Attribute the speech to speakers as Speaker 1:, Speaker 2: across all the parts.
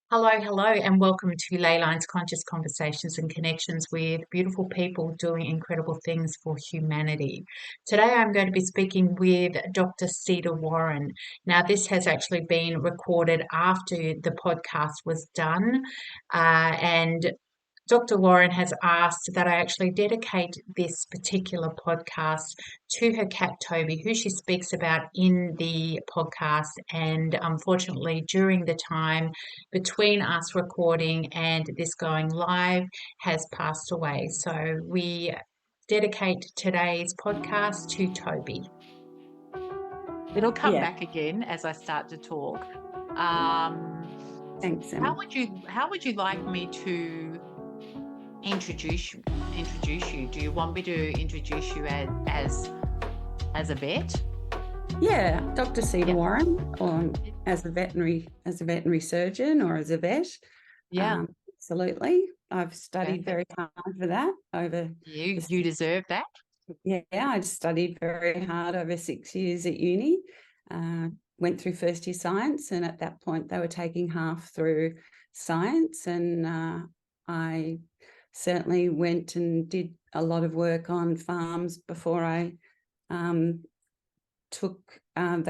Speaker 1: Hello, hello, and welcome to Ley Lines Conscious Conversations and Connections with beautiful people doing incredible things for humanity. Today I'm going to be speaking with Dr. Cedar Warren. Now, this has actually been recorded after the podcast was done, and Dr. Warren has asked that I actually dedicate this particular podcast to her cat Toby, who she speaks about in the podcast. And unfortunately, during the time between us recording and this going live, has passed away. So we dedicate today's podcast to Toby. It'll come
Speaker 2: Yeah.
Speaker 1: back again as I start to talk. Um,
Speaker 2: Thanks,
Speaker 1: how
Speaker 2: Emma.
Speaker 1: would you like me to introduce you? Do you want me to introduce you as a vet?
Speaker 2: Yeah, Dr. Cedar
Speaker 1: Yeah.
Speaker 2: Warren, as a veterinary surgeon or as a vet.
Speaker 1: Yeah.
Speaker 2: Absolutely. I've studied very
Speaker 1: Perfect.
Speaker 2: hard for that over
Speaker 1: You deserve that.
Speaker 2: yeah, I studied very hard over 6 years at uni. Went through first year science, and at that point they were taking half through science, and I certainly went and did a lot of work on farms before I they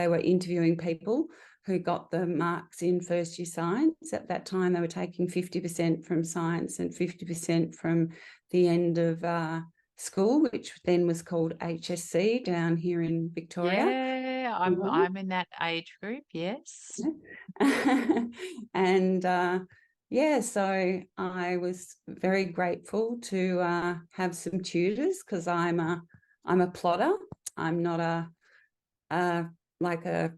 Speaker 2: were interviewing people who got the marks in first year science. At that time, they were taking 50% from science and 50% from the end of school, which then was called HSC down here in Victoria.
Speaker 1: Yeah, I'm in that age group. Yes.
Speaker 2: And yeah, so I was very grateful to have some tutors, because I'm a plodder. I'm not like a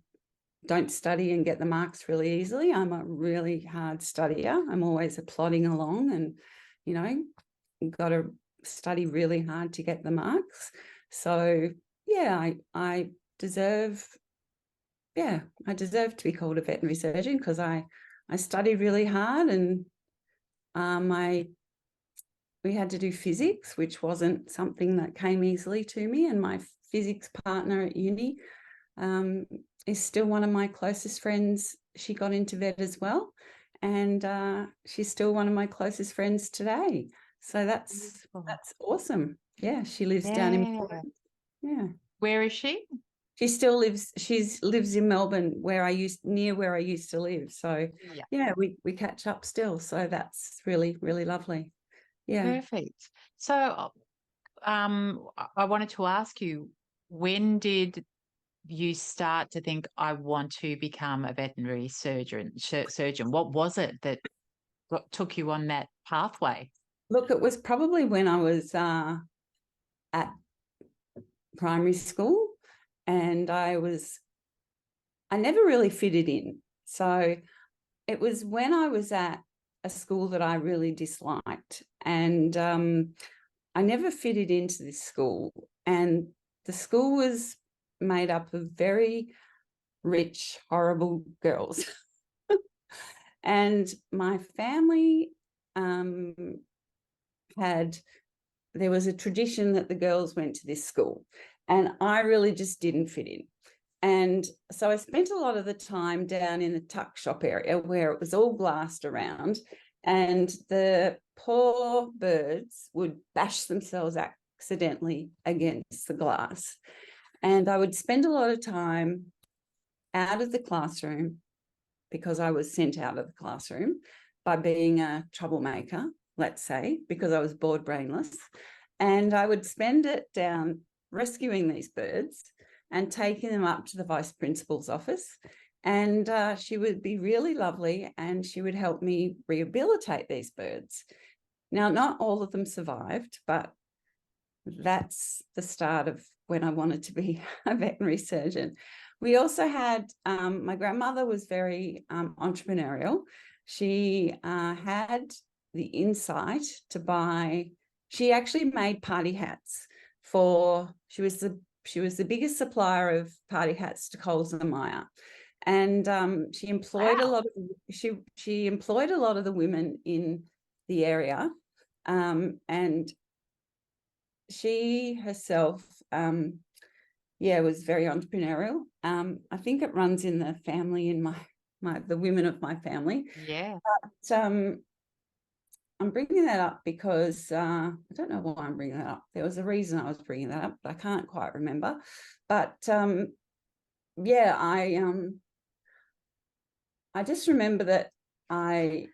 Speaker 2: don't study and get the marks really easily. I'm a really hard studier. I'm always plodding along, and you've got to study really hard to get the marks. So yeah, I deserve to be called a veterinary surgeon, because I studied really hard, and we had to do physics, which wasn't something that came easily to me. And my physics partner at uni is still one of my closest friends. She got into vet as well, and she's still one of my closest friends today. So that's awesome. Yeah, she lives down in Melbourne. Yeah.
Speaker 1: Where is she?
Speaker 2: She still lives in Melbourne, near where I used to live. So yeah, we catch up still. So that's really, really lovely. Yeah.
Speaker 1: Perfect. So, I wanted to ask you, when did you start to think I want to become a veterinary surgeon? What was it that took you on that pathway?
Speaker 2: Look, it was probably when I was at primary school, and I never really fitted in. So it was when I was at a school that I really disliked, and I never fitted into this school. And the school was made up of very rich, horrible girls. And my family there was a tradition that the girls went to this school, and I really just didn't fit in. And so I spent a lot of the time down in the tuck shop area, where it was all glassed around, and the poor birds would bash themselves accidentally against the glass. And I would spend a lot of time out of the classroom, because I was sent out of the classroom by being a troublemaker, let's say, because I was bored brainless. And I would spend it down rescuing these birds and taking them up to the vice principal's office. And she would be really lovely, and she would help me rehabilitate these birds. Now, not all of them survived, but that's the start of when I wanted to be a veterinary surgeon. We also had, my grandmother was very entrepreneurial. She had the insight to buy, she actually made party hats she was the biggest supplier of party hats to Coles and Myer. And she employed a lot of the women in the area. And she herself, was very entrepreneurial. I think it runs in the family in the women of my family.
Speaker 1: Yeah.
Speaker 2: But I'm bringing that up because I don't know why I'm bringing that up. There was a reason I was bringing that up, but I can't quite remember. But yeah, I just remember that I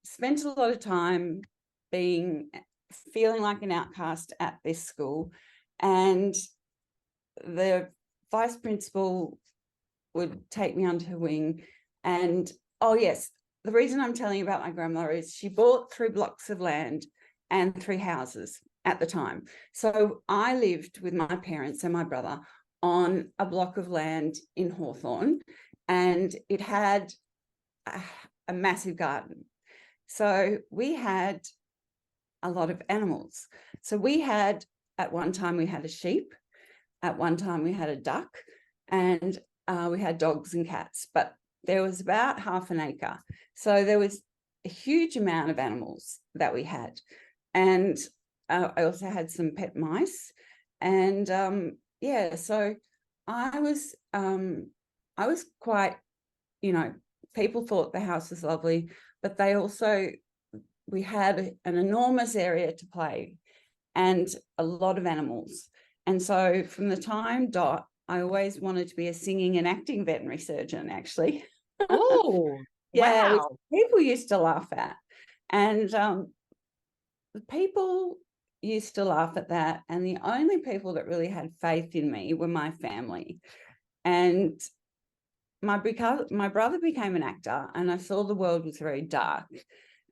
Speaker 2: spent a lot of time feeling like an outcast at this school, and the vice principal would take me under her wing. And oh yes, the reason I'm telling you about my grandmother is she bought 3 blocks of land and 3 houses at the time. So I lived with my parents and my brother on a block of land in Hawthorne, and it had a massive garden. So we had a lot of animals. So at one time we had a sheep, at one time we had a duck, and we had dogs and cats, but there was about half an acre. So there was a huge amount of animals that we had. And I also had some pet mice. And yeah, so I was quite, people thought the house was lovely, but we had an enormous area to play and a lot of animals. And so from the time I always wanted to be a singing and acting veterinary surgeon, actually.
Speaker 1: Oh,
Speaker 2: Yeah, which
Speaker 1: wow.
Speaker 2: people used to laugh at. And the people used to laugh at that. And the only people that really had faith in me were my family. And my brother became an actor, and I saw the world was very dark.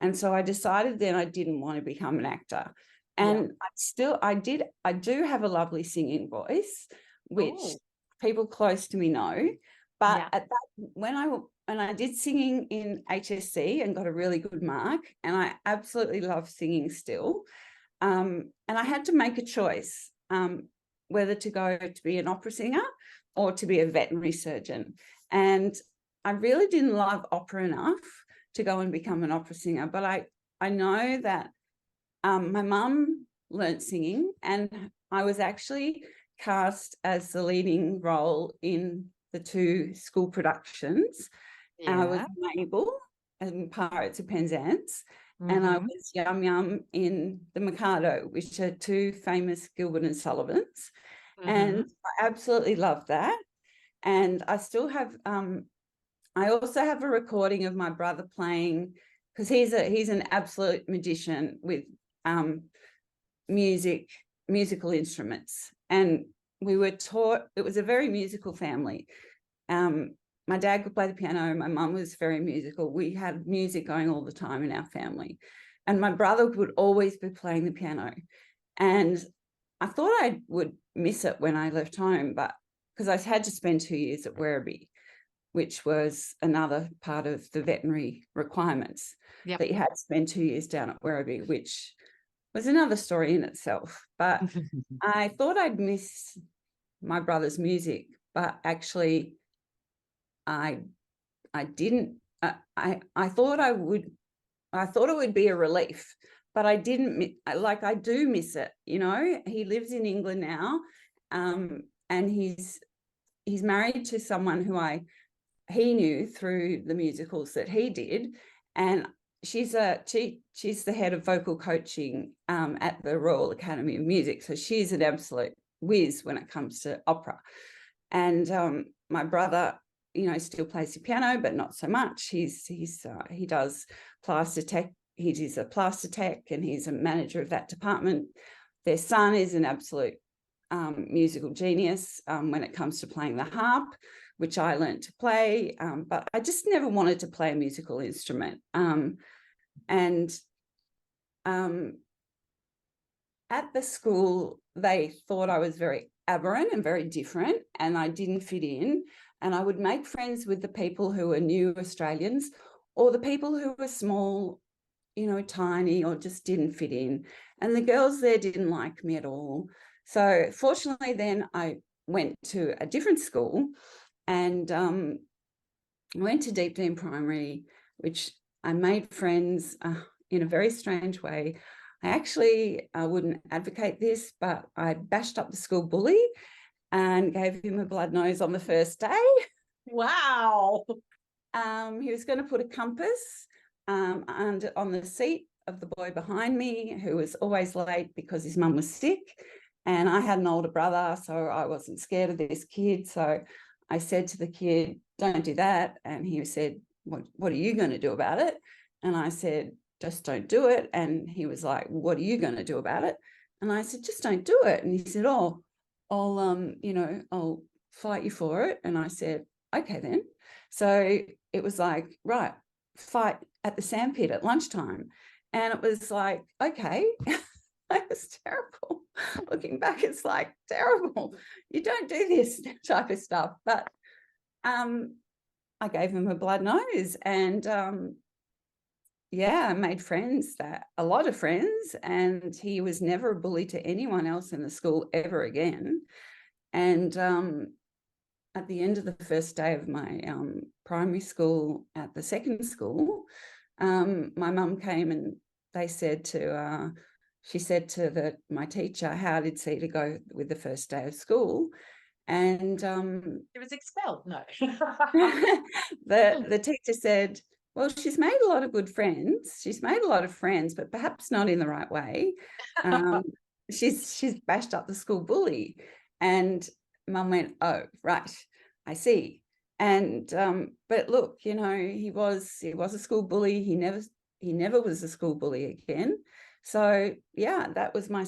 Speaker 2: And so I decided then I didn't want to become an actor. And I do have a lovely singing voice, which
Speaker 1: Oh,
Speaker 2: people close to me know. But
Speaker 1: yeah.
Speaker 2: at that, when I did singing in HSC and got a really good mark, and I absolutely love singing still. And I had to make a choice whether to go to be an opera singer or to be a veterinary surgeon. And I really didn't love opera enough to go and become an opera singer, but I know that my mum learnt singing, and I was actually cast as the leading role in the 2 school productions. I was
Speaker 1: Yeah.
Speaker 2: Mabel in Pirates of Penzance, and I
Speaker 1: Mm-hmm.
Speaker 2: was Yum Yum in The Mikado, which are 2 famous Gilbert and Sullivans.
Speaker 1: Mm-hmm.
Speaker 2: And I absolutely loved that. And I still have I also have a recording of my brother playing, because he's an absolute magician with musical instruments. And we were taught, it was a very musical family. My dad could play the piano. My mum was very musical. We had music going all the time in our family. And my brother would always be playing the piano. And I thought I would miss it when I left home, but because I had to spend 2 years at Werribee, which was another part of the veterinary requirements,
Speaker 1: Yep.
Speaker 2: that you had to spend 2 years down at Werribee, which was another story in itself. But I thought I'd miss my brother's music, but actually I didn't. I thought I would. I thought it would be a relief, but I didn't. I do miss it. He lives in England now, and he's married to someone who he knew through the musicals that he did, and she's the head of vocal coaching at the Royal Academy of Music. So she's an absolute whiz when it comes to opera. And my brother, still plays the piano, but not so much. He does plaster tech. He's a plaster tech, and he's a manager of that department. Their son is an absolute musical genius when it comes to playing the harp, which I learned to play, but I just never wanted to play a musical instrument. And at the school, they thought I was very aberrant and very different, and I didn't fit in. And I would make friends with the people who were new Australians, or the people who were small, tiny, or just didn't fit in. And the girls there didn't like me at all. So fortunately, then I went to a different school, and went to Deep Dean Primary, which I made friends in a very strange way. I wouldn't advocate this, but I bashed up the school bully and gave him a blood nose on the first day.
Speaker 1: Wow.
Speaker 2: he was going to put a compass on the seat of the boy behind me, who was always late because his mum was sick. And I had an older brother, so I wasn't scared of this kid. So I said to the kid, don't do that. And he said, what are you going to do about it? And I said, just don't do it. And he was like, what are you going to do about it? And I said, just don't do it. And he said, oh, I'll fight you for it. And I said, okay, then. So it was like, right, fight at the sandpit at lunchtime. And it was like, okay. It was terrible. Looking back, it's like terrible. You don't do this type of stuff. But I gave him a blood nose, and I made friends, a lot of friends, and he was never a bully to anyone else in the school ever again. And at the end of the first day of my primary school, at the second school, my mum came and she said to my teacher, how did Cedar go with the first day of school? And
Speaker 1: It was expelled. No.
Speaker 2: the teacher said, well, she's made a lot of good friends. She's made a lot of friends, but perhaps not in the right way. She's bashed up the school bully. And Mum went, oh, right, I see. And but look, he was a school bully. He never was a school bully again. So yeah, that was my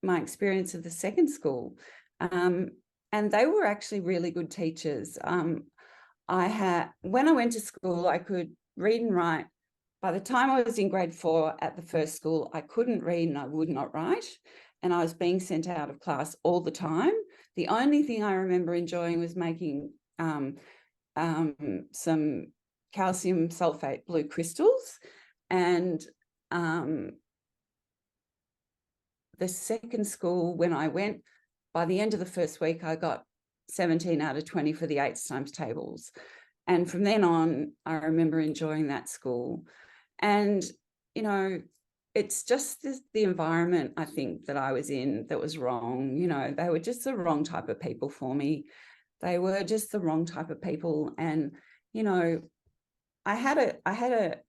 Speaker 2: my experience of the second school. And they were actually really good teachers. When I went to school, I could read and write. By the time I was in grade 4 at the first school, I couldn't read and I would not write. And I was being sent out of class all the time. The only thing I remember enjoying was making some calcium sulfate blue crystals. And the second school, when I went, by the end of the first week, I got 17 out of 20 for the 8s times tables. And from then on, I remember enjoying that school. And, it's just the environment, I think, that I was in that was wrong. They were just the wrong type of people for me. They were just the wrong type of people. And, I had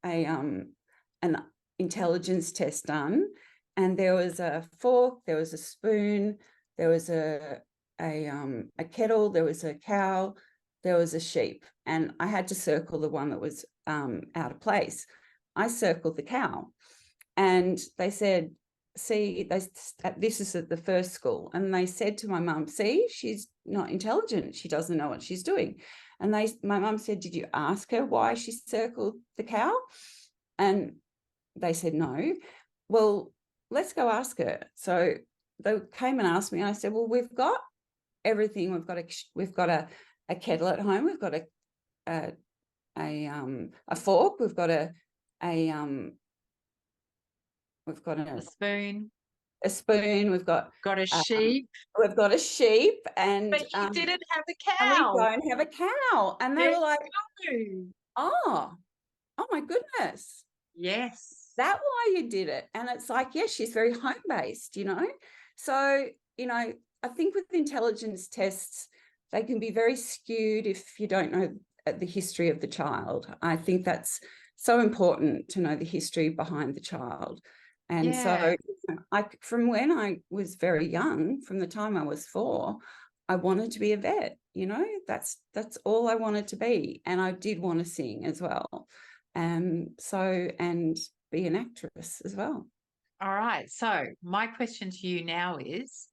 Speaker 2: an intelligence test done, and there was a fork, there was a spoon, there was a kettle, there was a cow, there was a sheep, and I had to circle the one that was out of place. I circled the cow, and they said, see, this is at the first school, and they said to my mum, see, she's not intelligent, she doesn't know what she's doing. And my mum said, did you ask her why she circled the cow? And they said no. Well, let's go ask her. So they came and asked me, and I said, well, we've got everything. We've got a kettle at home. We've got a fork. We've got a
Speaker 1: spoon.
Speaker 2: A spoon. We've got
Speaker 1: a sheep.
Speaker 2: We've got a sheep, and
Speaker 1: but you didn't have a cow.
Speaker 2: And we don't have a cow. And they were like, oh my goodness.
Speaker 1: Yes.
Speaker 2: That's why you did it. And it's like, yes, she's very home-based, So, I think with intelligence tests, they can be very skewed if you don't know the history of the child. I think that's so important to know the history behind the child. And so from when I was very young, from the time I was 4, I wanted to be a vet, that's all I wanted to be. And I did want to sing as well. And be an actress as well.
Speaker 1: All right. So my question to you now is,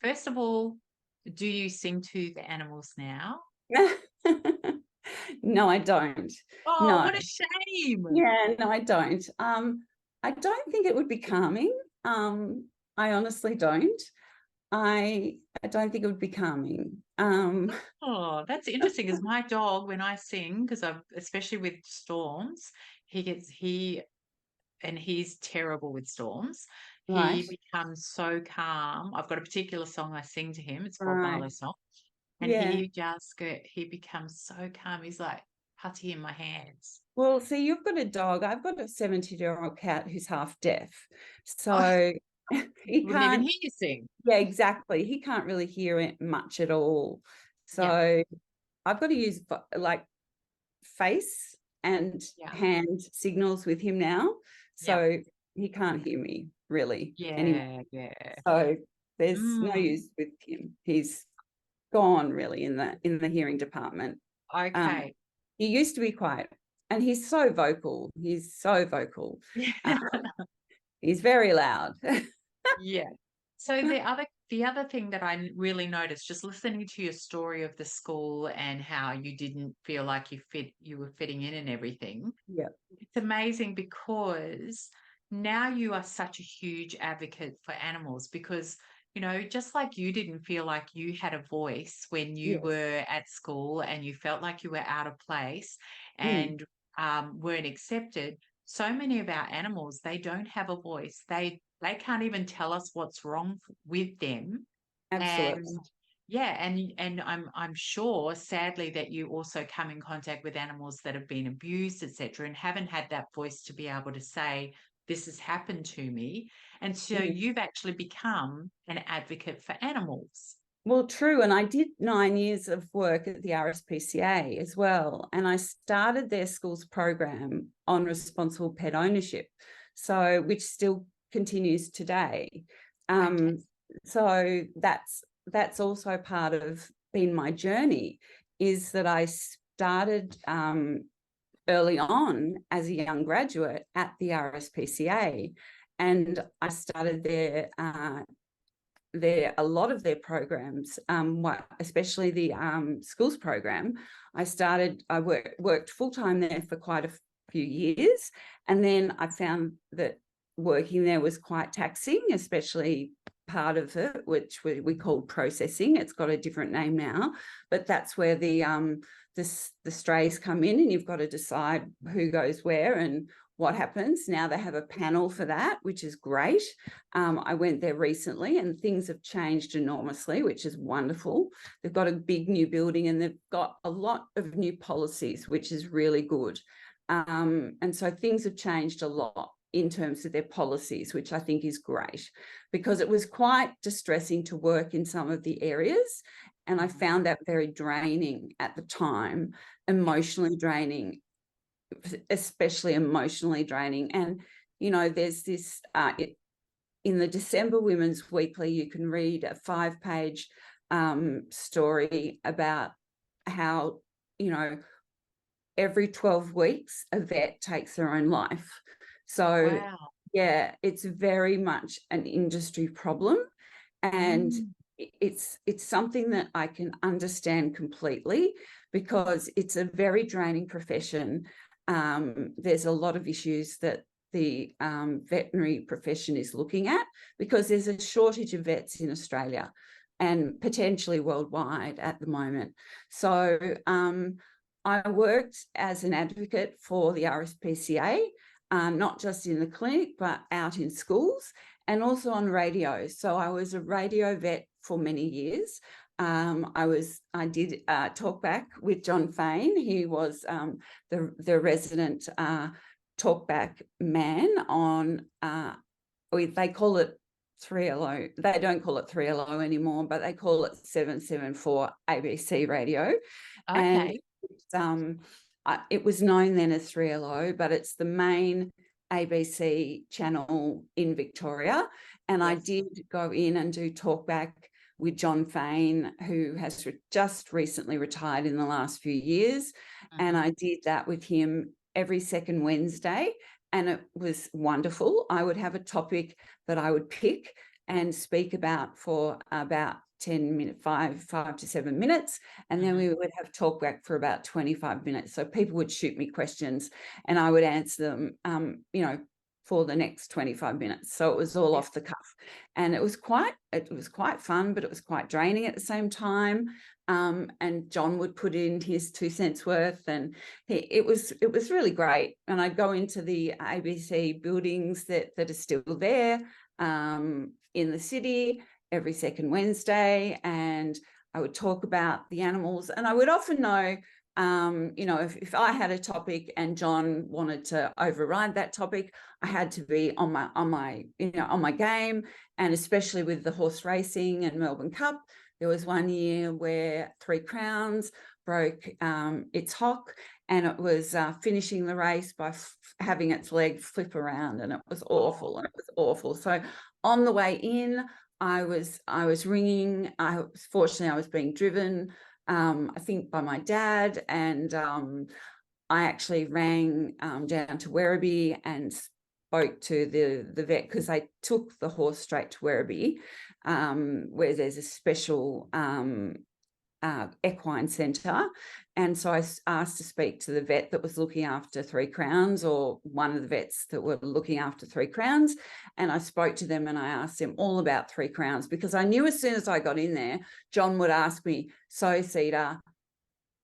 Speaker 1: first of all, do you sing to the animals now?
Speaker 2: No, I don't.
Speaker 1: Oh,
Speaker 2: no.
Speaker 1: What a shame.
Speaker 2: Yeah, no, I don't. I don't think it would be calming. I honestly don't. I don't think it would be calming.
Speaker 1: Oh, that's interesting, because my dog, when I sing, because especially with storms, he's terrible with storms.
Speaker 2: Right.
Speaker 1: He becomes so calm. I've got a particular song I sing to him. It's called
Speaker 2: Right.
Speaker 1: Barlow Song. And he becomes so calm. He's like putty in my hands.
Speaker 2: Well, see, you've got a dog. I've got a 70-year-old cat who's half deaf. So he
Speaker 1: wouldn't
Speaker 2: can't
Speaker 1: even hear you sing.
Speaker 2: Yeah, exactly. He can't really hear it much at all. So I've got to use face and
Speaker 1: Yeah.
Speaker 2: hand signals with him now.
Speaker 1: Yeah.
Speaker 2: So he can't hear me really anymore.
Speaker 1: Yeah. Yeah.
Speaker 2: So there's no
Speaker 1: Mm,
Speaker 2: use with him. He's gone really in the hearing department. Um,
Speaker 1: okay.
Speaker 2: he used to be quiet, and he's so vocal. He's so vocal. Uh, he's very loud.
Speaker 1: Yeah. So the other thing that I really noticed just listening to your story of the school and how you didn't feel like you were fitting in and everything.
Speaker 2: Yeah.
Speaker 1: It's amazing because now you are such a huge advocate for animals because, just like you didn't feel like you had a voice when you
Speaker 2: Yes.
Speaker 1: were at school and you felt like you were out of place
Speaker 2: Mm,
Speaker 1: and weren't accepted, so many of our animals, they don't have a voice. They can't even tell us what's wrong with them. And
Speaker 2: absolutely.
Speaker 1: yeah, and I'm sure, sadly, that you also come in contact with animals that have been abused, etc., and haven't had that voice to be able to say, "This has happened to me." And so
Speaker 2: Mm.
Speaker 1: you've actually become an advocate for animals.
Speaker 2: Well, true. And I did 9 years of work at the RSPCA as well. And I started their schools program on responsible pet ownership, so which still continues today. Um,
Speaker 1: Fantastic.
Speaker 2: so that's also part of been my journey, is that I started early on as a young graduate at the RSPCA, and I started a lot of their programs, especially the schools program. I worked full time there for quite a few years, and then I found that working there was quite taxing, especially part of it, which we call processing. It's got a different name now, but that's where the strays come in, and you've got to decide who goes where and what happens. Now they have a panel for that, which is great. I went there recently and things have changed enormously, which is wonderful. They've got a big new building and they've got a lot of new policies, which is really good. And so things have changed a lot in terms of their policies, which I think is great, because it was quite distressing to work in some of the areas. And I found that very draining at the time, emotionally draining, especially emotionally draining. And, there's this, in the December Women's Weekly, you can read a 5-page story about how, every 12 weeks a vet takes their own life. So,
Speaker 1: Wow.
Speaker 2: yeah, it's very much an industry problem. And
Speaker 1: Mm,
Speaker 2: it's something that I can understand completely, because it's a very draining profession. There's a lot of issues that the veterinary profession is looking at, because there's a shortage of vets in Australia and potentially worldwide at the moment. So I worked as an advocate for the RSPCA, not just in the clinic, but out in schools and also on radio. So I was a radio vet for many years. I did talkback with John Fain. He was the resident talkback man on, they call it 3LO. They don't call it 3LO anymore, but they call it 774 ABC radio. And
Speaker 1: okay.
Speaker 2: it was known then as 3LO, but it's the main ABC channel in Victoria. And I
Speaker 1: Yes.
Speaker 2: did go in and do talkback with John Fain, who has just recently retired in the last few years. And
Speaker 1: Mhm.
Speaker 2: I did that with him every second Wednesday. And it was wonderful. I would have a topic that I would pick and speak about for about 10 minutes, 5 to 7 minutes. And then
Speaker 1: Mhm.
Speaker 2: we would have talk back for about 25 minutes. So people would shoot me questions and I would answer them, for the next 25 minutes. So it was all
Speaker 1: Yeah.
Speaker 2: off the cuff. And it was quite fun, but it was quite draining at the same time. And John would put in his 2 cents worth, and it was really great. And I'd go into the ABC buildings that are still there in the city every second Wednesday, and I would talk about the animals. And I would often know, if I had a topic and John wanted to override that topic, I had to be on my game. And especially with the horse racing and Melbourne Cup, there was one year where 3 Crowns broke its hock, and it was finishing the race by having its leg flip around, and it was awful, and it was awful. So on the way in, I was ringing. Fortunately, I was being driven, I think, by my dad, and I actually rang down to Werribee and spoke to the vet, because they took the horse straight to Werribee, where there's a special equine centre. And so I asked to speak to the vet that was looking after Three Crowns, or one of the vets that were looking after Three Crowns. And I spoke to them and I asked them all about Three Crowns, because I knew as soon as I got in there, John would ask me, so Cedar,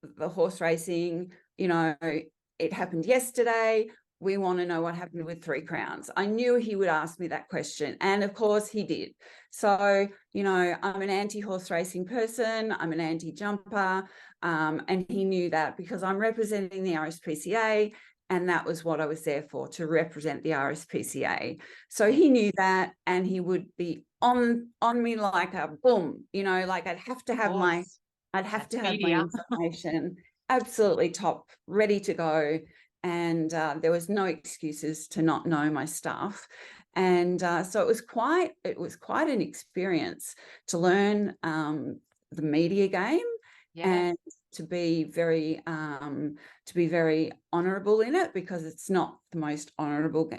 Speaker 2: the horse racing, it happened yesterday. We want to know what happened with Three Crowns. I knew he would ask me that question. And of course he did. So, I'm an anti-horse racing person. I'm an anti-jumper. And he knew that, because I'm representing the RSPCA. And that was what I was there for, to represent the RSPCA. So he knew that, and he would be on me like a boom, like I'd have to have my information absolutely top, ready to go. And there was no excuses to not know my stuff. And so it was quite an experience to learn the media game, and to be very honourable in it, because it's not the most honourable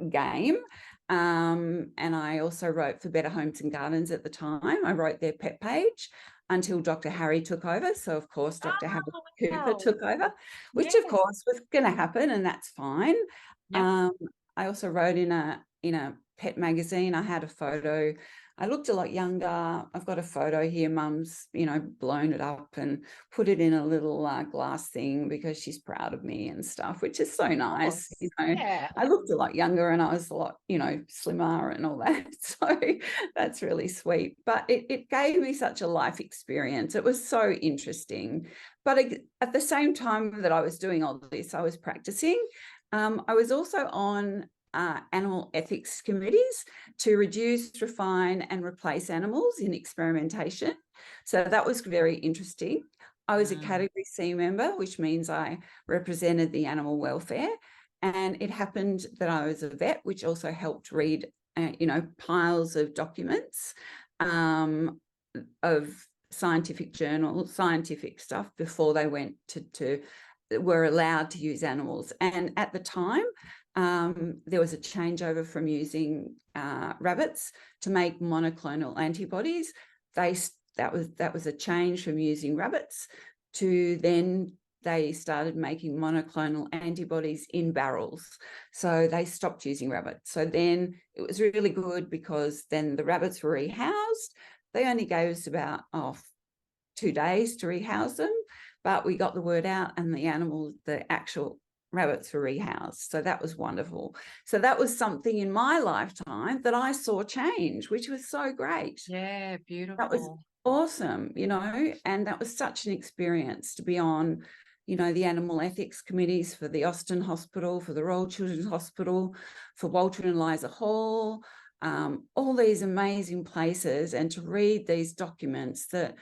Speaker 2: game. And I also wrote for Better Homes and Gardens at the time. I wrote their pet page until Dr. Harry took over. So, of course, Dr. Harry Cooper took over, which, of course, was going to happen, and that's fine. I also wrote in a pet magazine. I had a photo. I looked a lot younger. I've got a photo here. Mum's, blown it up and put it in a little glass thing, because she's proud of me and stuff, which is so nice. I looked a lot younger, and I was a lot, slimmer and all that. So that's really sweet. But it gave me such a life experience. It was so interesting. But at the same time that I was doing all this, I was practicing. I was also on animal ethics committees to reduce, refine, and replace animals in experimentation. So that was very interesting. I was a Category C member, which means I represented the animal welfare. And it happened that I was a vet, which also helped read, piles of documents of scientific journals, scientific stuff, before they went were allowed to use animals. And at the time, there was a changeover from using rabbits to make monoclonal antibodies. That was a change from using rabbits to then they started making monoclonal antibodies in barrels. So they stopped using rabbits. So then it was really good, because then the rabbits were rehoused. They only gave us about 2 days to rehouse them, but we got the word out, and the actual rabbits were rehoused. So that was wonderful. So that was something in my lifetime that I saw change, which was so great.
Speaker 1: Yeah, beautiful.
Speaker 2: That was awesome, and that was such an experience to be on, the animal ethics committees for the Austin Hospital, for the Royal Children's Hospital, for Walter and Eliza Hall, all these amazing places, and to read these documents that,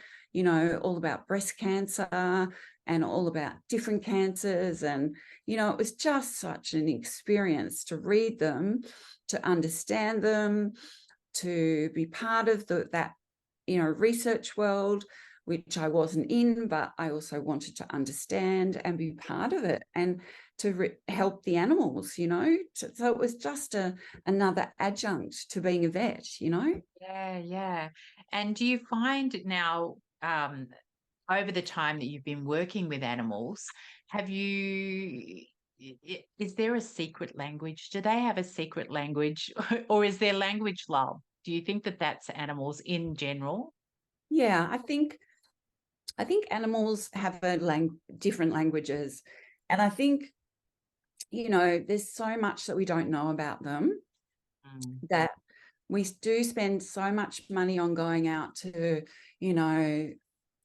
Speaker 2: all about breast cancer and all about different cancers. And, it was just such an experience to read them, to understand them, to be part of that, research world, which I wasn't in, but I also wanted to understand and be part of it, and to help the animals, So it was just another adjunct to being a vet,
Speaker 1: Yeah. And do you find now, over the time that you've been working with animals, is there a secret language? Do they have a secret language, or is their language love? Do you think that that's animals in general?
Speaker 2: Yeah, I think animals have different languages. And I think, there's so much that we don't know about them, that we do spend so much money on going out to,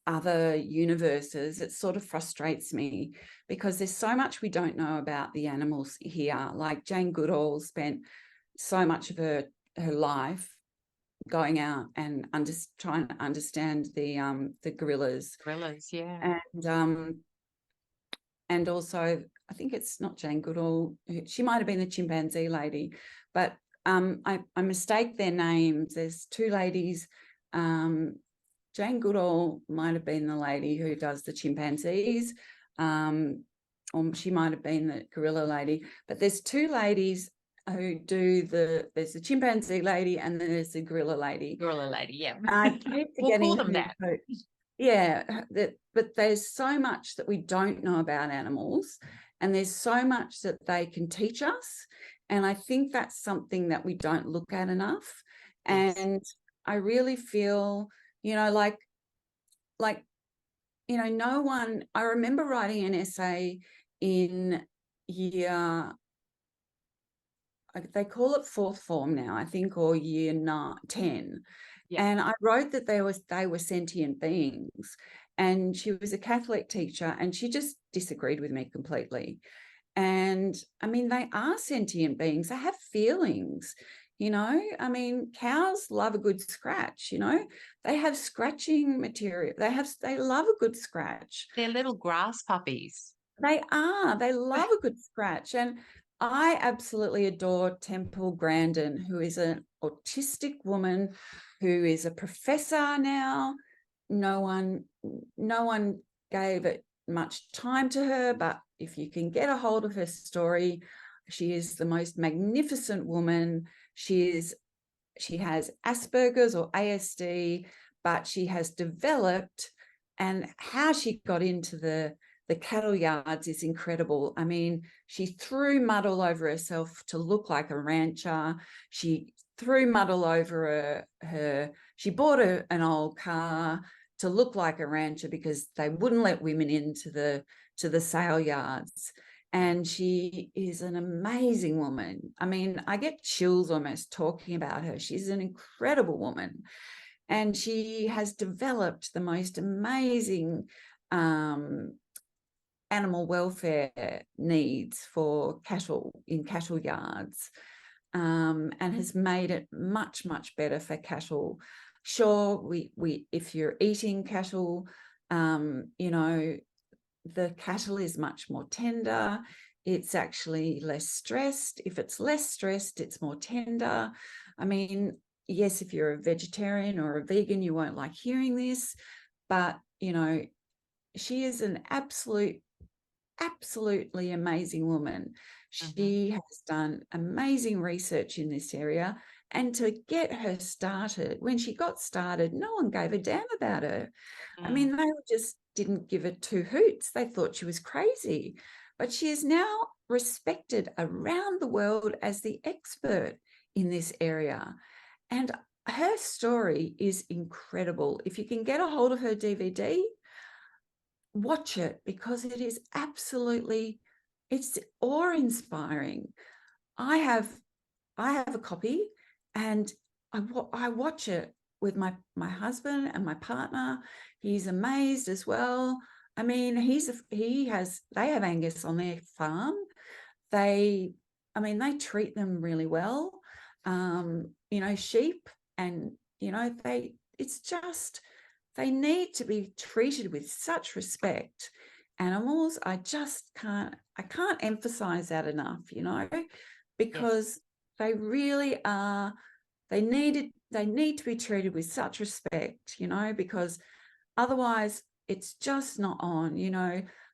Speaker 2: other universes. It sort of frustrates me, because there's so much we don't know about the animals here. Like Jane Goodall spent so much of her life going out and trying to understand the gorillas.
Speaker 1: Gorillas, yeah.
Speaker 2: And and also I think it's not Jane Goodall. She might have been the chimpanzee lady, but I mistake their names. There's two ladies. Jane Goodall might have been the lady who does the chimpanzees, or she might have been the gorilla lady. But there's two ladies who do there's the chimpanzee lady and then there's the gorilla lady.
Speaker 1: Gorilla lady, yeah.
Speaker 2: I keep
Speaker 1: We'll call
Speaker 2: forgetting
Speaker 1: them that.
Speaker 2: Yeah, but there's so much that we don't know about animals, and there's so much that they can teach us. And I think that's something that we don't look at enough.
Speaker 1: Yes.
Speaker 2: And I really feel, like, no one, I remember writing an essay in year, they call it fourth form now, I think, or year 10.
Speaker 1: Yeah.
Speaker 2: And I wrote that they were sentient beings. And she was a Catholic teacher, and she just disagreed with me completely. And I mean, they are sentient beings. They have feelings, I mean, cows love a good scratch, they have scratching material. They love a good scratch.
Speaker 1: They're little grass puppies.
Speaker 2: They love a good scratch. And I absolutely adore Temple Grandin, who is an autistic woman who is a professor now. No one gave it much time to her, but if you can get a hold of her story, she is the most magnificent woman. She has Asperger's or ASD, but she has developed, and how she got into the cattle yards is incredible. I mean, she threw mud all over herself to look like a rancher. She threw mud all over she bought an old car to look like a rancher because they wouldn't let women into the sale yards. And she is an amazing woman. I mean, I get chills almost talking about her. She's an incredible woman. And she has developed the most amazing animal welfare needs for cattle in cattle yards, and has made it much, much better for cattle. Sure, we if you're eating cattle, the cattle is much more tender. It's actually less stressed. If it's less stressed, it's more tender. I mean, yes, if you're a vegetarian or a vegan, you won't like hearing this, but, she is an absolutely amazing woman. She has done amazing research in this area. And to get her started, when she got started, no one gave a damn about her. I mean, they just didn't give it two hoots. They thought she was crazy. But she is now respected around the world as the expert in this area. And her story is incredible. If you can get a hold of her DVD, watch it, because it is it's awe-inspiring. I have a copy, and I watch it with my husband and my partner. He's amazed as well. I mean, they have Angus on their farm. They treat them really well. Sheep, and they need to be treated with such respect. Animals, I can't emphasize that enough, because they really are, they need to be treated with such respect, because otherwise it's just not on.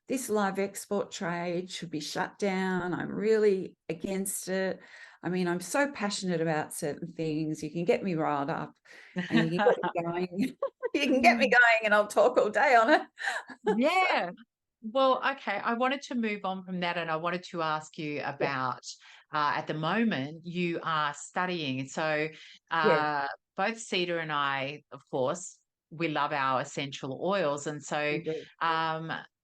Speaker 2: This live export trade should be shut down. I'm really against it. I mean, I'm so passionate about certain things. You can get me riled up and you can get me going. You can get me going and I'll talk all day on it.
Speaker 1: Yeah. Well, okay. I wanted to move on from that, and I wanted to ask you about, at the moment, you are studying. So both Cedar and I, of course, we love our essential oils. And so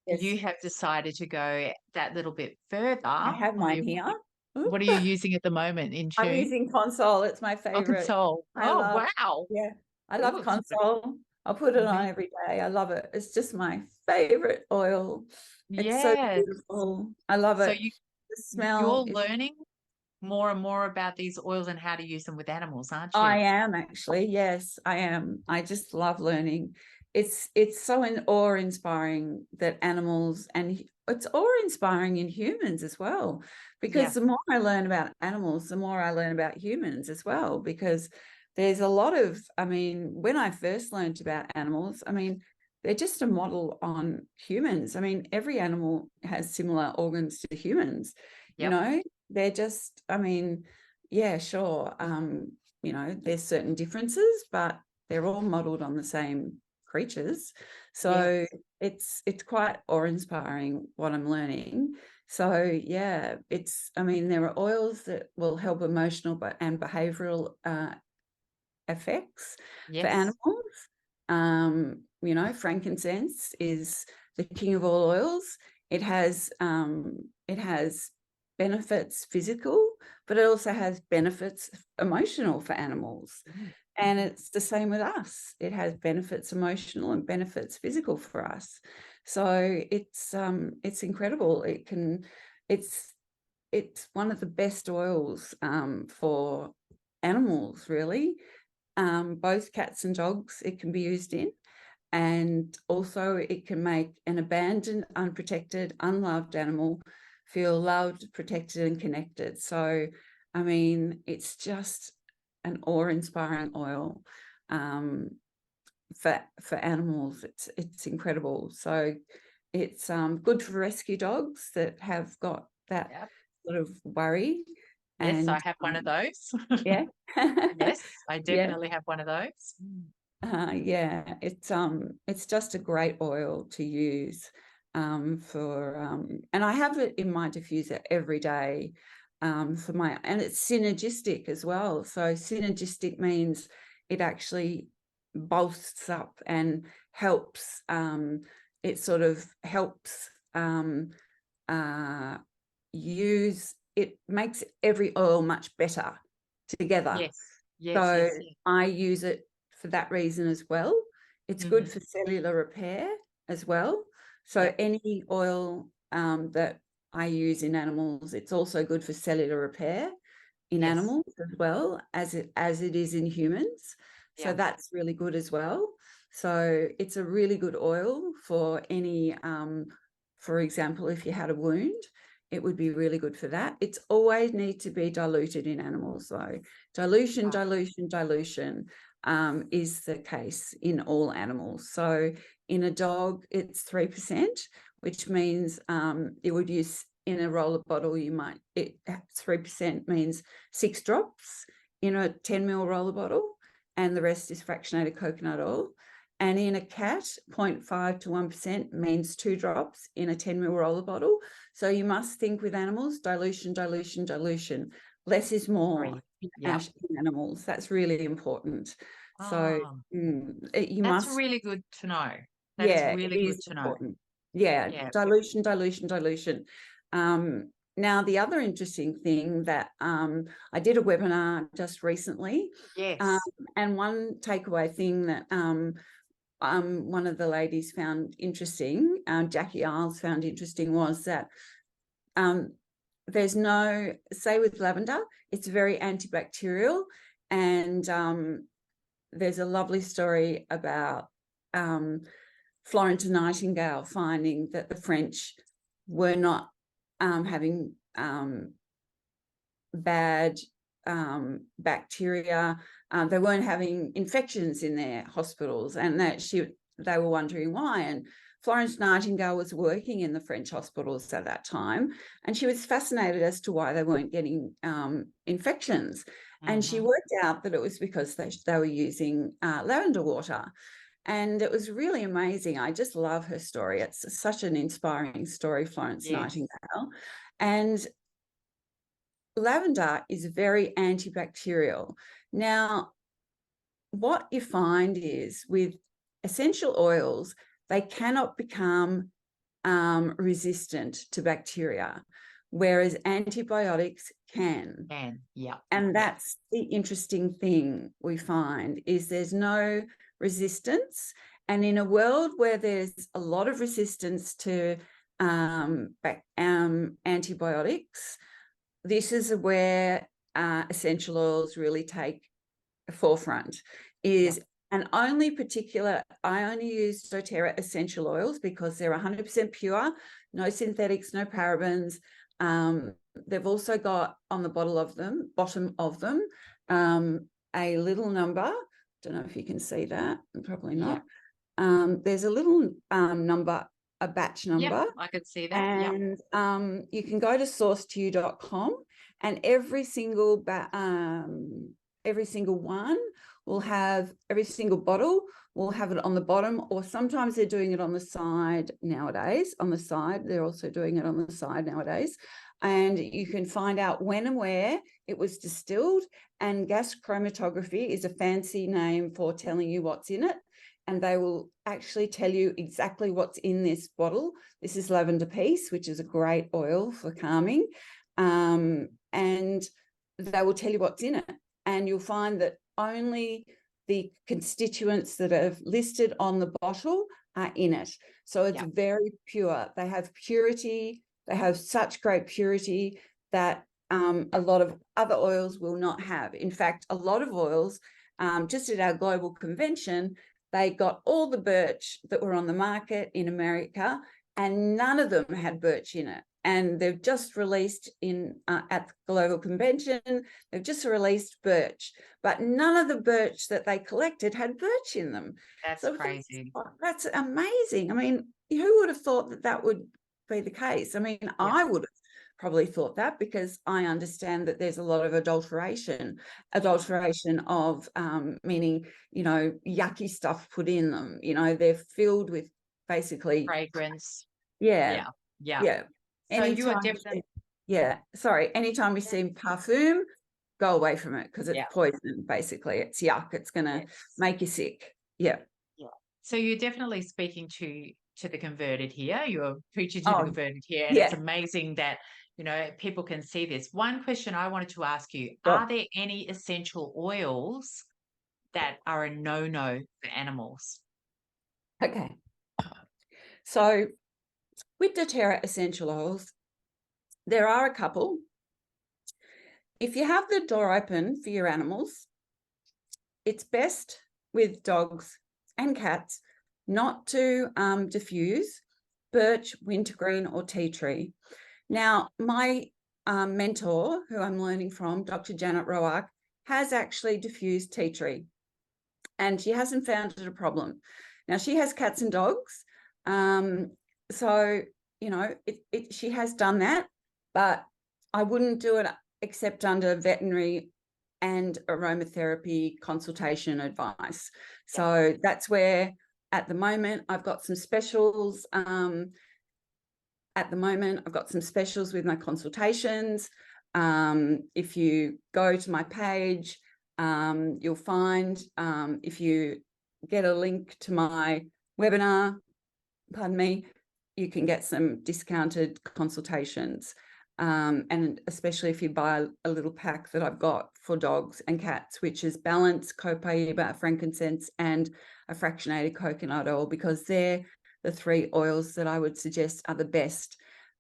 Speaker 1: you have decided to go that little bit further.
Speaker 2: I have mine here.
Speaker 1: What are you using at the moment in Tune?
Speaker 2: I'm using Console. It's my
Speaker 1: Oh,
Speaker 2: favorite.
Speaker 1: Console. Wow.
Speaker 2: Yeah, I love Console. I'll put it on every day. I love it. It's just my favorite oil. It's so beautiful. I love it. The smell.
Speaker 1: You're learning more and more about these oils and how to use them with animals, aren't you?
Speaker 2: I am actually. Yes, I am. I just love learning. It's so awe-inspiring that animals, and it's awe-inspiring in humans as well, because
Speaker 1: Yeah.
Speaker 2: the more I learn about animals, the more I learn about humans as well, because there's a lot of, I mean, when I first learned about animals, I mean, they're just a model on humans. I mean, every animal has similar organs to humans, you
Speaker 1: Yep.
Speaker 2: know, they're just, I mean, yeah, sure. You know, there's certain differences, but they're all modeled on the same creatures.
Speaker 1: Yes.
Speaker 2: So it's quite awe-inspiring what I'm learning. So yeah, it's, I mean, there are oils that will help emotional and behavioral effects for
Speaker 1: Yes.
Speaker 2: animals. You know, frankincense is the king of all oils. It has benefits physical, but it also has benefits emotional for animals.
Speaker 1: Mm.
Speaker 2: And it's the same with us. It has benefits emotional and benefits physical for us. So it's incredible. It's it's one of the best oils for animals, really. Both cats and dogs it can be used in. And also it can make an abandoned, unprotected, unloved animal feel loved, protected, and connected. So, I mean, it's just an awe-inspiring oil for animals. It's incredible. So it's good for rescue dogs that have got that
Speaker 1: Yep.
Speaker 2: sort of worry.
Speaker 1: Yes, I
Speaker 2: And
Speaker 1: have one of those.
Speaker 2: yeah.
Speaker 1: Yes, I
Speaker 2: Yeah.
Speaker 1: definitely have one of those.
Speaker 2: Yeah, it's just a great oil to use and I have it in my diffuser every day for my, and it's synergistic as well. So synergistic means it actually bolsters up and helps. It sort of helps uh, use. It makes every oil much better together.
Speaker 1: Yes, yes,
Speaker 2: So
Speaker 1: yes, yes.
Speaker 2: I use it for that reason as well. It's good
Speaker 1: Hmm.
Speaker 2: for cellular repair as well. So
Speaker 1: Yep.
Speaker 2: any oil that I use in animals, it's also good for cellular repair in
Speaker 1: Yes.
Speaker 2: animals as well as it is in humans. So
Speaker 1: Yeah.
Speaker 2: that's really good as well. So it's a really good oil for any, for example, if you had a wound, it would be really good for that. It's always need to be diluted in animals though. Dilution,
Speaker 1: Right.
Speaker 2: dilution, dilution is the case in all animals. So in a dog, it's 3%, which means it would use in a roller bottle, you might, 3% means 6 drops in a 10 ml roller bottle, and the rest is fractionated coconut oil. And in a cat, 0.5 to 1% means 2 drops in a 10 ml roller bottle. So you must think with animals, dilution, dilution, dilution. Less is more
Speaker 1: Agree. Yep.
Speaker 2: in animals. That's really important. So
Speaker 1: Oh,
Speaker 2: you
Speaker 1: that's
Speaker 2: must,
Speaker 1: really good to know. That is
Speaker 2: yeah, it
Speaker 1: really good
Speaker 2: is
Speaker 1: to know.
Speaker 2: important. Yeah,
Speaker 1: Yeah.
Speaker 2: dilution, dilution, dilution. Now, the other interesting thing that I did a webinar just recently, um,
Speaker 1: Yes.
Speaker 2: and one takeaway thing that one of the ladies found interesting, Jackie Isles found interesting, was that there's no, say with lavender, it's very antibacterial, and there's a lovely story about Florence Nightingale finding that the French were not having bad bacteria. They weren't having infections in their hospitals, and that they were wondering why. And Florence Nightingale was working in the French hospitals at that time, and she was fascinated as to why they weren't getting infections. And she
Speaker 1: Hmm.
Speaker 2: worked out that it was because they were using lavender water. And it was really amazing. I just love her story. It's such an inspiring story, Florence
Speaker 1: Yes.
Speaker 2: Nightingale. And lavender is very antibacterial. Now, what you find is with essential oils, they cannot become resistant to bacteria, whereas antibiotics can.
Speaker 1: And yeah.
Speaker 2: And
Speaker 1: Yeah.
Speaker 2: that's the interesting thing we find, is there's no resistance. And in a world where there's a lot of resistance to antibiotics, this is where essential oils really take a forefront.
Speaker 1: Yeah.
Speaker 2: I only use doTERRA essential oils because they're 100% pure, no synthetics, no parabens. They've also got on the bottom of them, a little number. Don't know if you can see that, probably not. There's a little number, a batch number.
Speaker 1: Yep, I could see that.
Speaker 2: And you can go to sourceto.com, and every single one will have, every single bottle will have it on the bottom, or sometimes they're doing it on the side nowadays. On the side, they're also doing it on the side nowadays. And you can find out when and where it was distilled. And gas chromatography is a fancy name for telling you what's in it. And they will actually tell you exactly what's in this bottle. This is lavender peace, which is a great oil for calming. And they will tell you what's in it. And you'll find that only the constituents that are listed on the bottle are in it. So it's very pure. They have purity. They have such great purity that a lot of other oils will not have. In fact, a lot of oils, just at our global convention, they got all the birch that were on the market in America, and none of them had birch in it. And they've just released at the global convention, they've just released birch, but none of the birch that they collected had birch in them.
Speaker 1: That's
Speaker 2: so
Speaker 1: crazy.
Speaker 2: That's amazing. I mean, who would have thought that that would be the case? I mean, I would have probably thought that, because I understand that there's a lot of adulteration of meaning, yucky stuff put in them. They're filled with basically
Speaker 1: fragrance.
Speaker 2: Yeah.
Speaker 1: So you are definitely
Speaker 2: anytime we see parfum, go away from it, because it's poison. Basically, it's yuck. It's going to make you sick.
Speaker 1: So you're definitely speaking to the converted here. You're preaching to the converted here, and it's amazing that people can see this. One question I wanted to ask you: are there any essential oils that are a no-no for animals?
Speaker 2: Okay, so with doTERRA essential oils, there are a couple. If you have the door open for your animals, it's best with dogs and cats not to diffuse birch, wintergreen, or tea tree. Now, my mentor, who I'm learning from, Dr. Janet Roark, has actually diffused tea tree, and she hasn't found it a problem. Now, she has cats and dogs, so she has done that, but I wouldn't do it except under veterinary and aromatherapy consultation advice. So that's where, at the moment, I've got some specials. At the moment, I've got some specials with my consultations. If you go to my page, you'll find, if you get a link to my webinar, you can get some discounted consultations. And especially if you buy a little pack that I've got for dogs and cats, which is Balance, Copaiba, frankincense, and a fractionated coconut oil, because they're the three oils that I would suggest are the best.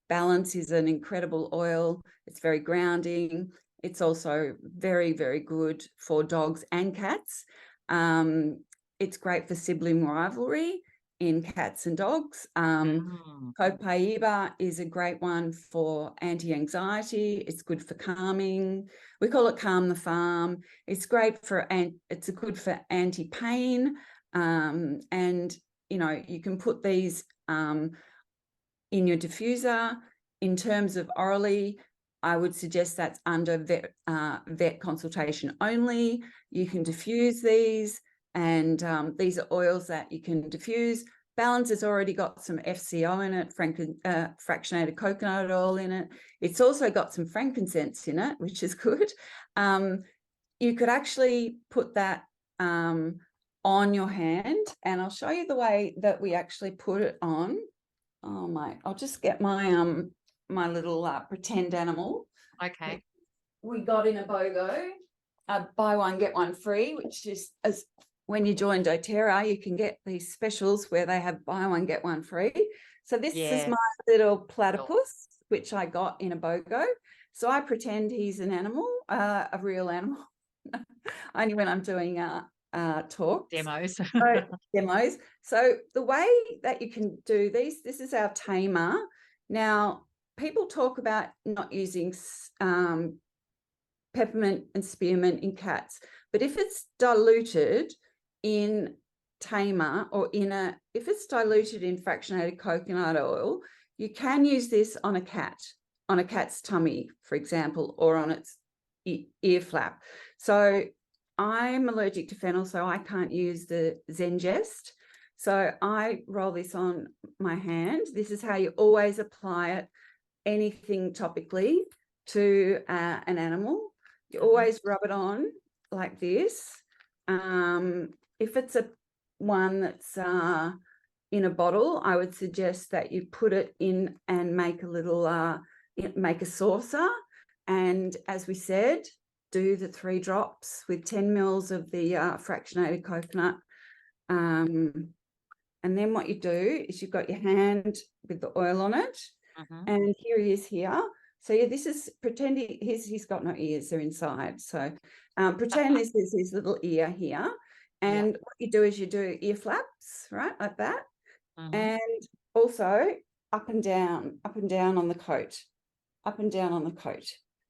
Speaker 2: Balance is an incredible oil. It's very grounding. It's also very, very good for dogs and cats. It's great for sibling rivalry in cats and dogs. Copaiba is a great one for anti-anxiety. It's good for calming. We call it Calm the Farm. It's great for, it's good for anti-pain. And, you can put these in your diffuser. In terms of orally, I would suggest that's under vet consultation only. You can diffuse these, and these are oils that you can diffuse. Balance has already got some FCO in it, fractionated coconut oil in it. It's also got some frankincense in it, which is good. You could actually put that on your hand, and I'll show you the way that we actually put it on. Oh my, I'll just get my my little pretend animal.
Speaker 1: Okay.
Speaker 2: We got in a BOGO, buy one, get one free, which is, as when you join doTERRA, you can get these specials where they have buy one, get one free. So this is my little platypus, which I got in a BOGO. So I pretend he's an animal, a real animal, only when I'm doing talks.
Speaker 1: Demos.
Speaker 2: Demos. So the way that you can do these, this is our tamer. Now, people talk about not using peppermint and spearmint in cats, but if it's diluted in tamer or if it's diluted in fractionated coconut oil, you can use this on a cat's tummy, for example, or on its ear flap. So I'm allergic to fennel, so I can't use the Zengest. So I roll this on my hand. This is how you always apply it, anything topically to an animal. You always rub it on like this. If it's one that's in a bottle, I would suggest that you put it in and make a little, make a saucer. And as we said, do the 3 drops with 10 mils of the fractionated coconut. And then what you do is you've got your hand with the oil on it. And here he is here. So yeah, this is pretending he's got no ears, they're inside. So pretend this is his little ear here. And what you do is you do ear flaps, right, like that. And also up and down on the coat, up and down on the coat.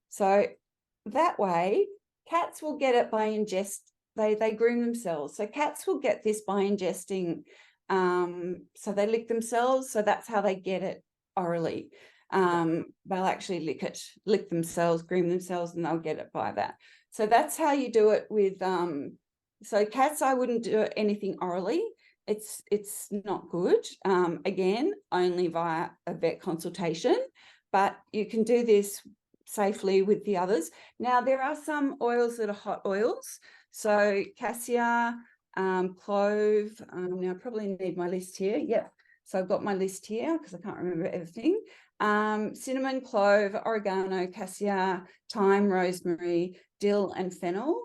Speaker 2: So that way, cats will get it by they groom themselves. So cats will get this by ingesting, so they lick themselves. So that's how they get it orally. They'll actually lick themselves, groom themselves, and they'll get it by that. So that's how you do it with, so cats, I wouldn't do anything orally. It's not good. Again, only via a vet consultation, but you can do this safely with the others. Now, there are some oils that are hot oils. So cassia, clove, now I probably need my list here. Yep. So I've got my list here because I can't remember everything. Cinnamon, clove, oregano, cassia, thyme, rosemary, dill, and fennel.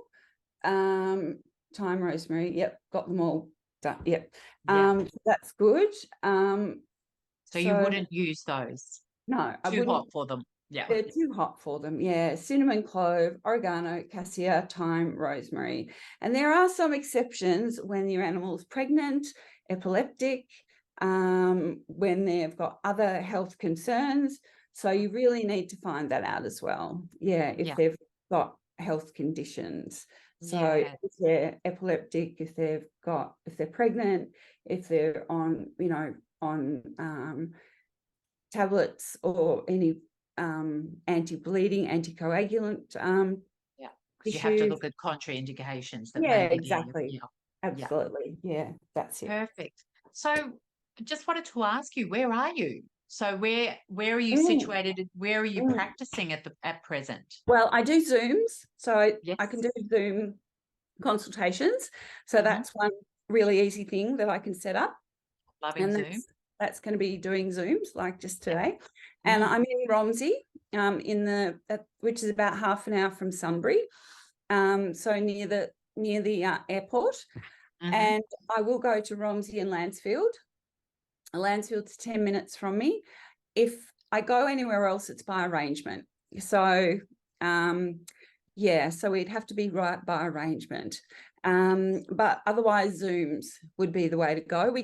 Speaker 2: Thyme, rosemary, yep, got them all done. Yep. That's good.
Speaker 1: So you wouldn't use those?
Speaker 2: No, I wouldn't.
Speaker 1: Too hot for them. Yeah.
Speaker 2: They're too hot for them. Yeah. Cinnamon, clove, oregano, cassia, thyme, rosemary. And there are some exceptions when your animal's pregnant, epileptic, when they've got other health concerns. So you really need to find that out as well. Yeah, if they've got health conditions. So if they're epileptic, if they're pregnant, if they're on, on tablets or any anti-bleeding, anticoagulant
Speaker 1: you have to look at contraindications that may be
Speaker 2: exactly. Absolutely. Yeah, that's it.
Speaker 1: Perfect. So just wanted to ask you, where are you? So where are you situated? Where are you practicing at present?
Speaker 2: Well, I do Zooms, so I can do Zoom consultations. So that's one really easy thing that I can set up.
Speaker 1: Loving Zoom.
Speaker 2: That's going to be doing Zooms like just today. And I'm in Romsey, which is about half an hour from Sunbury, so near the airport. And I will go to Romsey and Lancefield. Lancefield's 10 minutes from me. If I go anywhere else, it's by arrangement. So so we'd have to be right by arrangement. But otherwise, Zooms would be the way to go.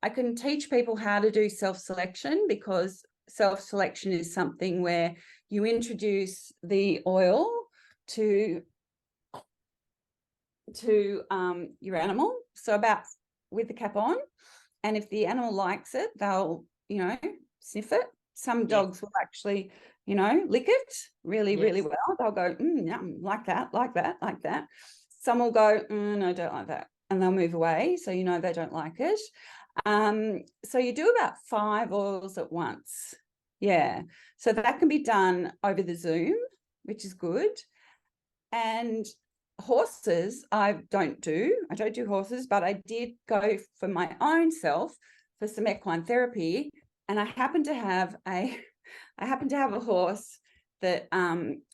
Speaker 2: I can teach people how to do self-selection, because self-selection is something where you introduce the oil to your animal, so with the cap on, and if the animal likes it, they'll sniff it. Some dogs will actually lick it really well. They'll go like that. Some will go no, don't like that, and they'll move away, so they don't like it. So you do about 5 oils at once. So that can be done over the Zoom, which is good. And horses, I don't do horses, but I did go for my own self for some equine therapy, and I happen to have a horse that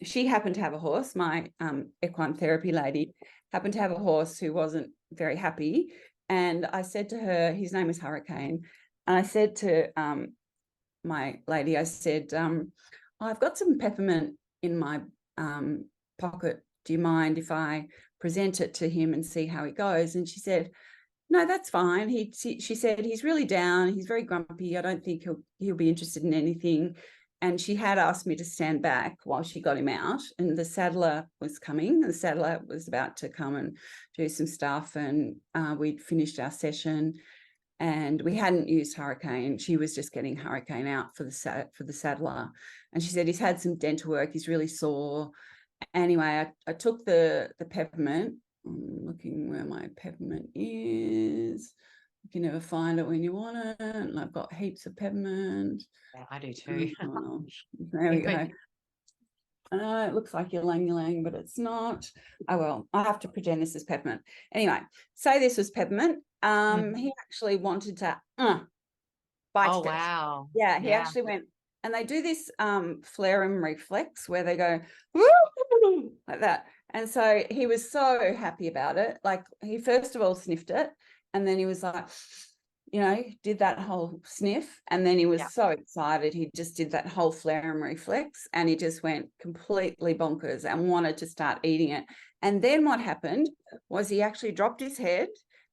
Speaker 2: she happened to have a horse. My equine therapy lady happened to have a horse who wasn't very happy, and I said to her, his name was Hurricane, and I said to my lady, I said, I've got some peppermint in my pocket. Do you mind if I present it to him and see how it goes? And she said, no, that's fine. She said he's really down. He's very grumpy. I don't think he'll be interested in anything. And she had asked me to stand back while she got him out. And the saddler was coming. The saddler was about to come and do some stuff. And we'd finished our session, and we hadn't used Hurricane. She was just getting Hurricane out for the saddler. And she said he's had some dental work. He's really sore. Anyway, I took the peppermint. I'm looking where my peppermint is. You can never find it when you want it. And I've got heaps of peppermint.
Speaker 1: Yeah, I do too.
Speaker 2: Oh, there we go. It looks like ylang ylang, but it's not. Oh, well, I have to pretend this is peppermint. Anyway, say this was peppermint. He actually wanted to bite
Speaker 1: Oh,
Speaker 2: it.
Speaker 1: wow.
Speaker 2: Yeah, he
Speaker 1: Yeah.
Speaker 2: actually went, and they do this phlegm reflex where they go like that. And so he was so happy about it. Like, he first of all sniffed it, and then he was like, did that whole sniff, and then he was
Speaker 1: Yeah.
Speaker 2: so excited. He just did that whole phlegm reflex, and he just went completely bonkers and wanted to start eating it. And then what happened was he actually dropped his head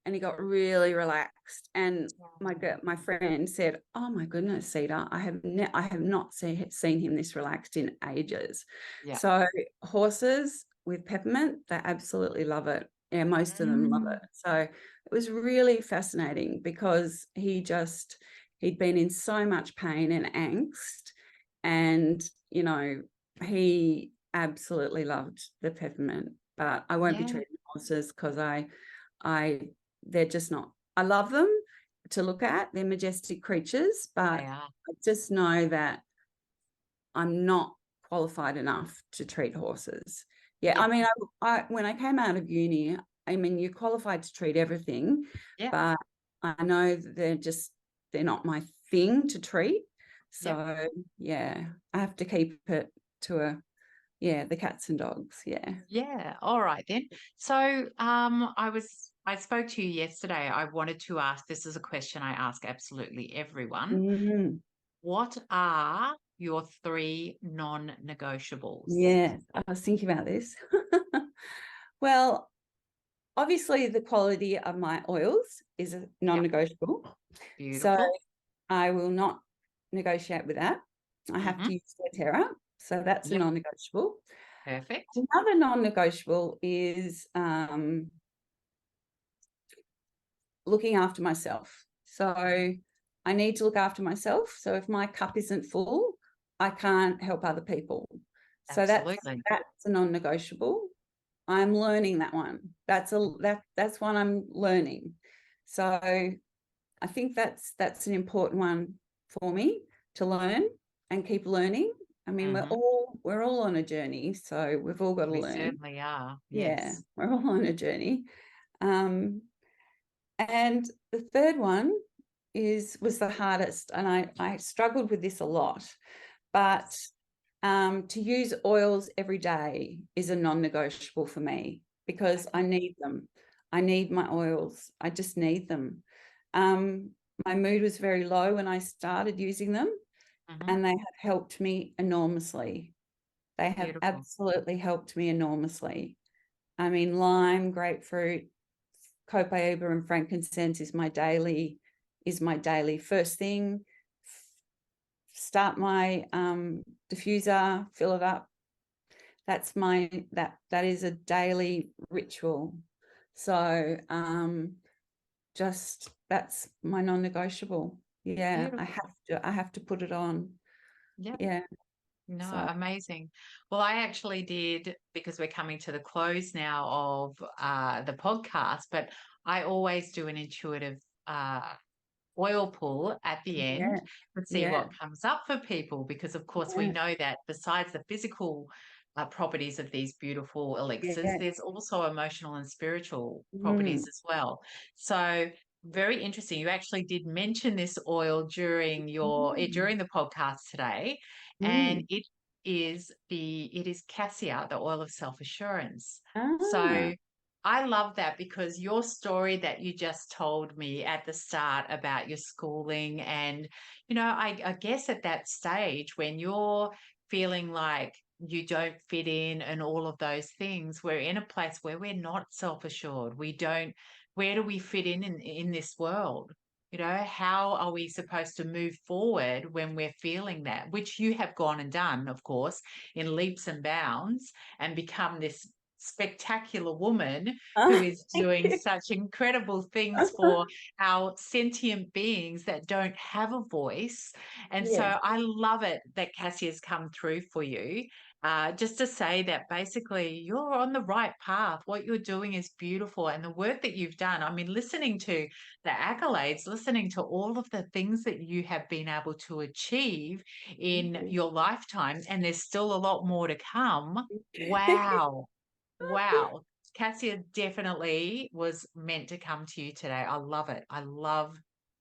Speaker 2: and he got really relaxed. And my friend said, "Oh my goodness, Cedar, I have not seen him this relaxed in ages."
Speaker 1: Yeah.
Speaker 2: So horses with peppermint, they absolutely love it. Yeah, most of them love
Speaker 1: Mm.
Speaker 2: it. So it was really fascinating because he'd been in so much pain and angst, and he absolutely loved the peppermint. But I won't be
Speaker 1: Yeah.
Speaker 2: treating horses because they're just not. I love them to look at. They're majestic creatures, but
Speaker 1: They are.
Speaker 2: I just know that I'm not qualified enough to treat horses. Yeah,
Speaker 1: Yeah.
Speaker 2: I mean, I when I came out of uni, I mean, you're qualified to treat everything,
Speaker 1: Yeah.
Speaker 2: but I know that they're not my thing to treat.
Speaker 1: Yeah.
Speaker 2: So yeah, I have to keep it to the cats and dogs. Yeah.
Speaker 1: Yeah. All right then. So I spoke to you yesterday. I wanted to ask, this is a question I ask absolutely everyone.
Speaker 2: Mhm.
Speaker 1: What are your three non-negotiables?
Speaker 2: Yeah, I was thinking about this. Well, obviously the quality of my oils is a
Speaker 1: Yep.
Speaker 2: non-negotiable. So
Speaker 1: Beautiful.
Speaker 2: I will not negotiate with that. I have
Speaker 1: Mm-hmm.
Speaker 2: to use doTERRA. So that's a
Speaker 1: Yep.
Speaker 2: non-negotiable.
Speaker 1: Perfect.
Speaker 2: Another non-negotiable is looking after myself. So I need to look after myself. So if my cup isn't full, I can't help other people. So that's
Speaker 1: Absolutely.
Speaker 2: a non-negotiable. I'm learning that one. That's one I'm learning. So I think that's an important one for me to learn and keep learning. I mean,
Speaker 1: Mm-hmm.
Speaker 2: we're all on a journey, so we've all got to
Speaker 1: We
Speaker 2: learn.
Speaker 1: certainly are.
Speaker 2: Yeah,
Speaker 1: Yes.
Speaker 2: we're all on a journey. Um, and the third one was the hardest, and I struggled with this a lot. But to use oils every day is a non-negotiable for me because I
Speaker 1: Okay.
Speaker 2: need them. I need my oils. I just need them. My mood was very low when I started using them,
Speaker 1: Mm-hmm.
Speaker 2: and they have helped me enormously. They have
Speaker 1: Beautiful.
Speaker 2: absolutely helped me enormously. I mean, lime, grapefruit, copaiba, and frankincense is my daily first thing. Start my diffuser, fill it up. That's that is a daily ritual. So just that's my non-negotiable. Yeah,
Speaker 1: Beautiful.
Speaker 2: I have to put it on.
Speaker 1: Yep.
Speaker 2: Yeah.
Speaker 1: No,
Speaker 2: So
Speaker 1: amazing. Well, I actually did, because we're coming to the close now of the podcast, but I always do an intuitive oil pull at the
Speaker 2: yeah,
Speaker 1: end to see
Speaker 2: yeah,
Speaker 1: what comes up for people, because of course we
Speaker 2: yeah,
Speaker 1: know that besides the physical properties of these beautiful elixirs,
Speaker 2: yeah.
Speaker 1: there's also emotional and spiritual
Speaker 2: Mm,
Speaker 1: properties as well. So very interesting. You actually did mention this oil
Speaker 2: mm,
Speaker 1: during the podcast today, and
Speaker 2: mm.
Speaker 1: it is cassia, the oil of self-assurance.
Speaker 2: Ah,
Speaker 1: So I love that, because your story that you just told me at the start about your schooling, and, I guess at that stage when you're feeling like you don't fit in and all of those things, we're in a place where we're not self assured. We don't where do we fit in this world? You know, how are we supposed to move forward when we're feeling that, which you have gone and done, of course, in leaps and bounds, and become this spectacular woman who is
Speaker 2: Thank
Speaker 1: doing
Speaker 2: you.
Speaker 1: such incredible things for our sentient beings that don't have a voice. And so
Speaker 2: Yes,
Speaker 1: I love it that Cassie has come through for you. Just to say that basically you're on the right path. What you're doing is beautiful. And the work that you've done, I mean, listening to the accolades, listening to all of the things that you have been able to achieve
Speaker 2: thank
Speaker 1: in
Speaker 2: you.
Speaker 1: your lifetime, and there's still a lot more to come. Wow. Wow. Cassia definitely was meant to come to you today. I love it. I love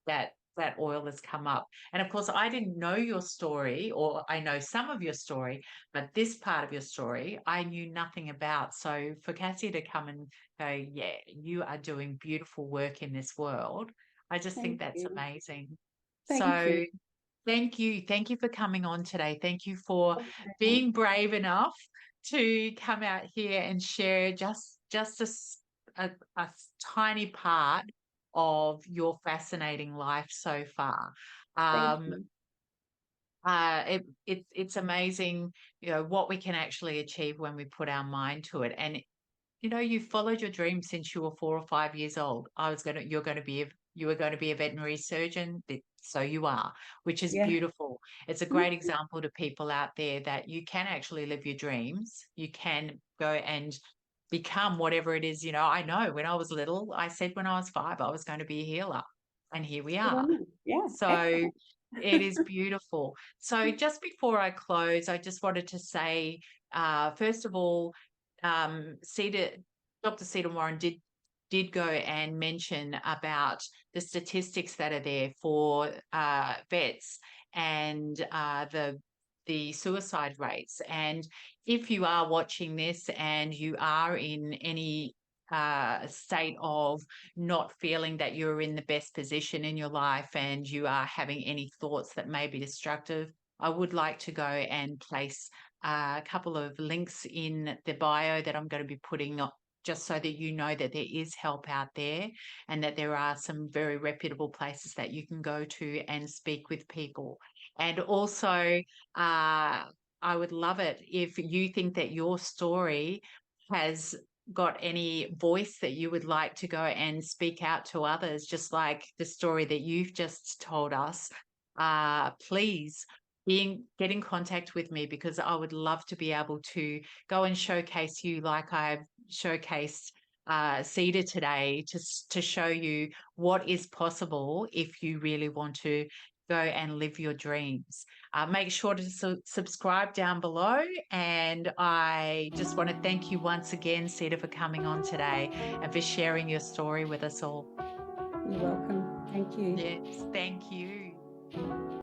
Speaker 1: that oil has come up. And of course, I didn't know your story, or I know some of your story, but this part of your story I knew nothing about. So for Cassia to come and go, yeah, you are doing beautiful work in this world, I just think
Speaker 2: Thank
Speaker 1: that's
Speaker 2: you.
Speaker 1: amazing.
Speaker 2: Thank you.
Speaker 1: So thank you. Thank you for coming on today. Thank you for
Speaker 2: Okay.
Speaker 1: being brave enough to come out here and share just a tiny part of your fascinating life so far.
Speaker 2: Thank
Speaker 1: Um,
Speaker 2: you.
Speaker 1: it's amazing, you know, what we can actually achieve when we put our mind to it. And you know, you followed your dream since you were 4 or 5 years old. You were going to be a veterinary surgeon. So you are, which is
Speaker 2: Yeah.
Speaker 1: beautiful. It's a great example to people out there that you can actually live your dreams. You can go and become whatever it is. You know, I know when I was little, I said when I was 5, I was going to be a healer. And here we
Speaker 2: Good
Speaker 1: are.
Speaker 2: on you. Yeah.
Speaker 1: So
Speaker 2: Excellent.
Speaker 1: it is beautiful. So just before I close, I just wanted to say, first of all, Dr. Cedar Warren did go and mention about the statistics that are there for vets and the suicide rates. And if you are watching this and you are in any state of not feeling that you're in the best position in your life and you are having any thoughts that may be destructive, I would like to go and place a couple of links in the bio that I'm going to be putting up, just so that you know that there is help out there and that there are some very reputable places that you can go to and speak with people. And also, I would love it if you think that your story has got any voice that you would like to go and speak out to others, just like the story that you've just told us, please get in contact with me, because I would love to be able to go and showcase you like I've showcased Cedar today, to show you what is possible if you really want to go and live your dreams. Make sure to subscribe down below. And I just want to thank you once again, Cedar, for coming on today and for sharing your story with us all.
Speaker 2: You're welcome. Thank you.
Speaker 1: Yes, thank you.